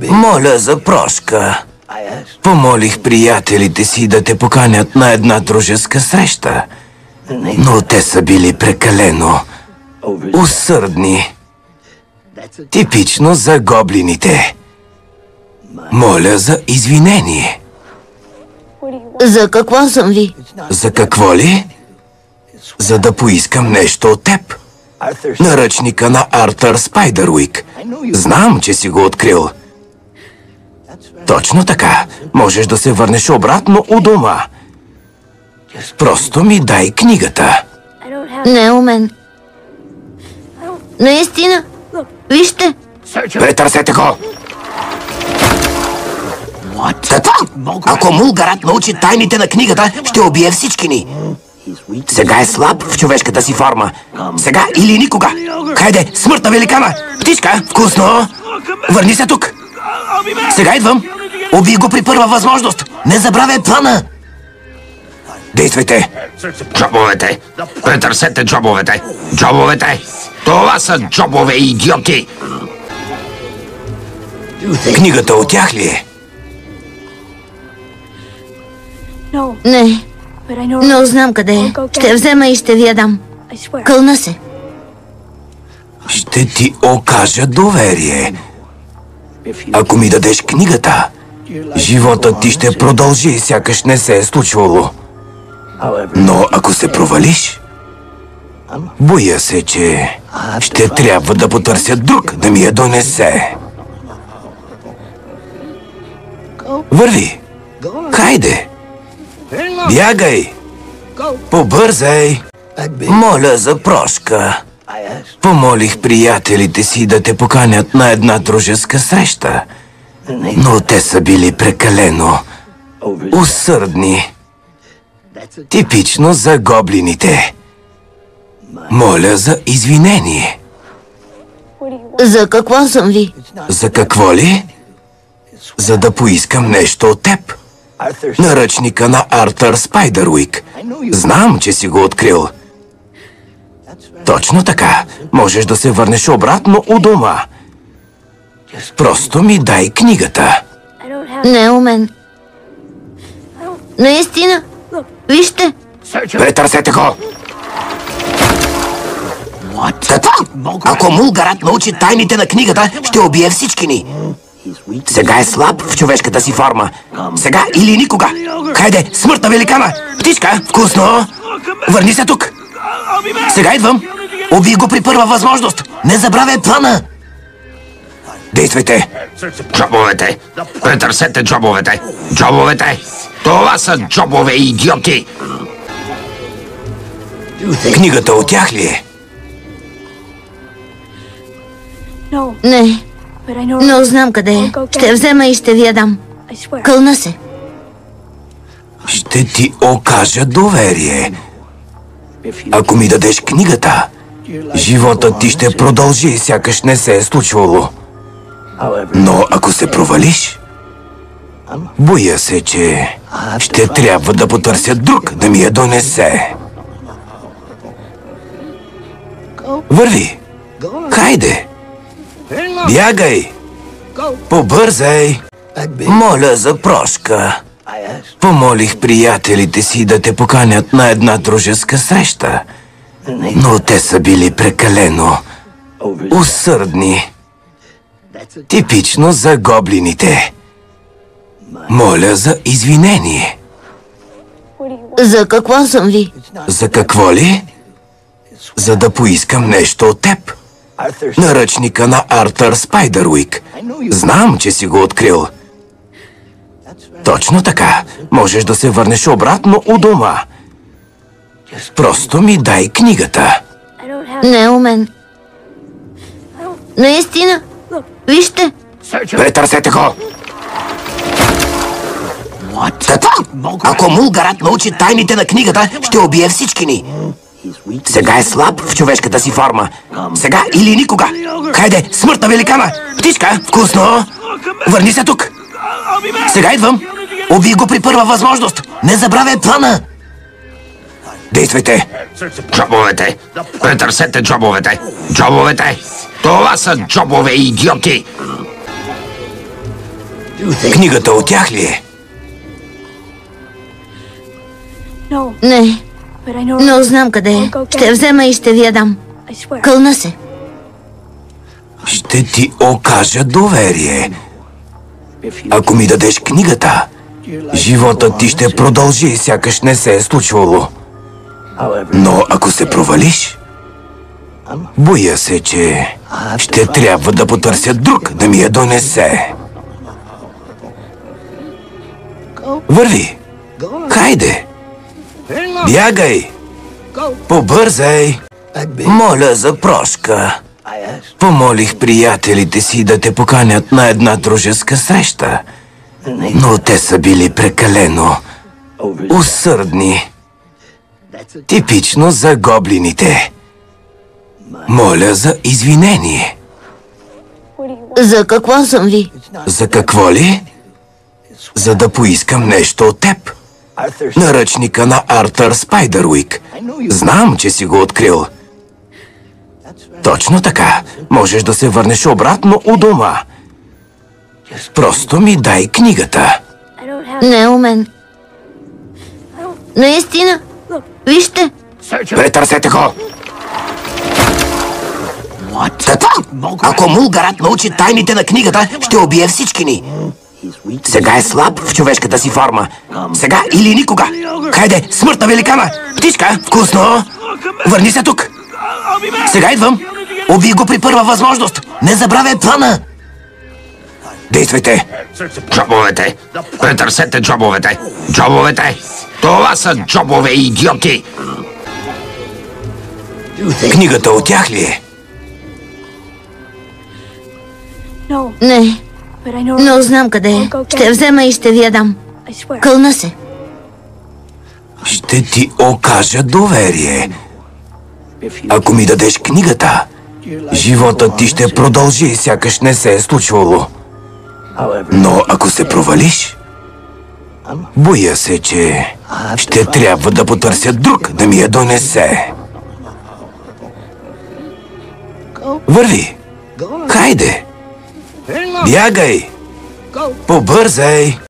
Моля за прошка. Помолих приятелите си да те поканят на една дружеска среща, но те са били прекалено усърдни. Типично за гоблините. Моля за извинение. За какво съм ви? За какво ли? За да поискам нещо от теб. Наръчника на Артър Спайдъруик. Знам, че си го открил. Точно така. Можеш да се върнеш обратно у дома. Просто ми дай книгата. Не у мен. Наистина. Вижте. Претърсете го! Какво? Ако Мулгарат научи тайните на книгата, ще убие всички ни. Сега е слаб в човешката си форма. Сега или никога. Хайде, смърт на великана! Птичка, вкусно! Върни се тук! Сега идвам! Убий го при първа възможност! Не забравяй плана! Действайте! Джобовете! Претърсете джобовете! Джобовете! Това са джобове, идиоти! Книгата от тях ли е? Не. Но знам къде е. Ще взема и ще ви я дам. Кълна се. Ще ти окажа доверие. Ако ми дадеш книгата, животът ти ще продължи, сякаш не се е случвало. Но ако се провалиш, боя се, че ще трябва да потърся друг да ми я донесе. Върви! Хайде! Бягай! Побързай! Моля за прошка. Помолих приятелите си да те поканят на една дружеска среща, но те са били прекалено усърдни. Типично за гоблините. Моля за извинение. За какво съм ви? За какво ли? За да поискам нещо от теб. Наръчника на Артър Спайдъруик. Знам, че си го открил. Точно така. Можеш да се върнеш обратно у дома. Просто ми дай книгата. Не у мен. Наистина. Вижте. Претърсете го! Какво? Ако Мулгарат научи тайните на книгата, ще убие всички ни. Сега е слаб в човешката си форма. Сега или никога. Хайде, смърт на великана! Птичка, вкусно! Върни се тук! Сега идвам! Убий го при първа възможност! Не забравяй плана! Действайте! Джобовете! Претърсете джобовете! Джобовете! Това са джобове, идиоти! Книгата от тях ли е? Не. Но знам къде е. Ще взема и ще ви я дам. Кълна се. Ще ти окажа доверие. Ако ми дадеш книгата, животът ти ще продължи, сякаш не се е случвало. Но ако се провалиш, боя се, че ще трябва да потърся друг да ми я донесе. Върви! Хайде! Бягай! Побързай! Моля за прошка. Помолих приятелите си да те поканят на една дружеска среща, но те са били прекалено усърдни. Типично за гоблините. Моля за извинение. За какво съм ви? За какво ли? За да поискам нещо от теб. Наръчника на Артър Спайдъруик. Знам, че си го открил. Точно така. Можеш да се върнеш обратно у дома. Просто ми дай книгата. Не у мен. Наистина. Вижте. Претърсете го! Какво? Ако Мулгарат научи тайните на книгата, ще убие всички ни. Сега е слаб в човешката си форма. Сега или никога. Хайде, смърт на великана! Птичка, вкусно! Върни се тук! Сега идвам! Убий го при първа възможност! Не забравяй плана! Действайте! Джобовете! Претърсете джобовете! Джобовете! Това са джобове, идиоти! Книгата от тях ли е? Не, но знам къде е. Ще я взема и ще ви я дам. Кълна се. Ще ти окажа доверие. Ако ми дадеш книгата, животът ти ще продължи, сякаш не се е случвало. Но ако се провалиш, боя се, че ще трябва да потърся друг да ми я донесе. Върви! Хайде! Бягай! Побързай! Моля за прошка. Помолих приятелите си да те поканят на една дружеска среща, но те са били прекалено усърдни. Типично за гоблините. Моля за извинение. За какво съм ви? За какво ли? За да поискам нещо от теб. Наръчника на Артър Спайдъруик. Знам, че си го открил. Точно така. Можеш да се върнеш обратно у дома. Просто ми дай книгата. Не у мен. Наистина. Вижте. Претърсете го! Какво? Ако Мулгарат научи тайните на книгата, ще убие всички ни. Сега е слаб в човешката си форма. Сега или никога. Хайде, смърт на великана! Птичка, вкусно! Върни се тук! Сега идвам! Убий го при първа възможност! Не забравяй плана! Действайте! Джобовете! Претърсете джобовете! Джобовете! Това са джобове, идиоти! Книгата от тях ли е? Не, но знам къде е. Ще я взема и ще ви я дам. Кълна се. Ще ти окажа доверие. Ако ми дадеш книгата, животът ти ще продължи, сякаш не се е случвало. Но ако се провалиш, боя се, че ще трябва да потърся друг да ми я донесе. Върви! Хайде! Бягай! Побързай!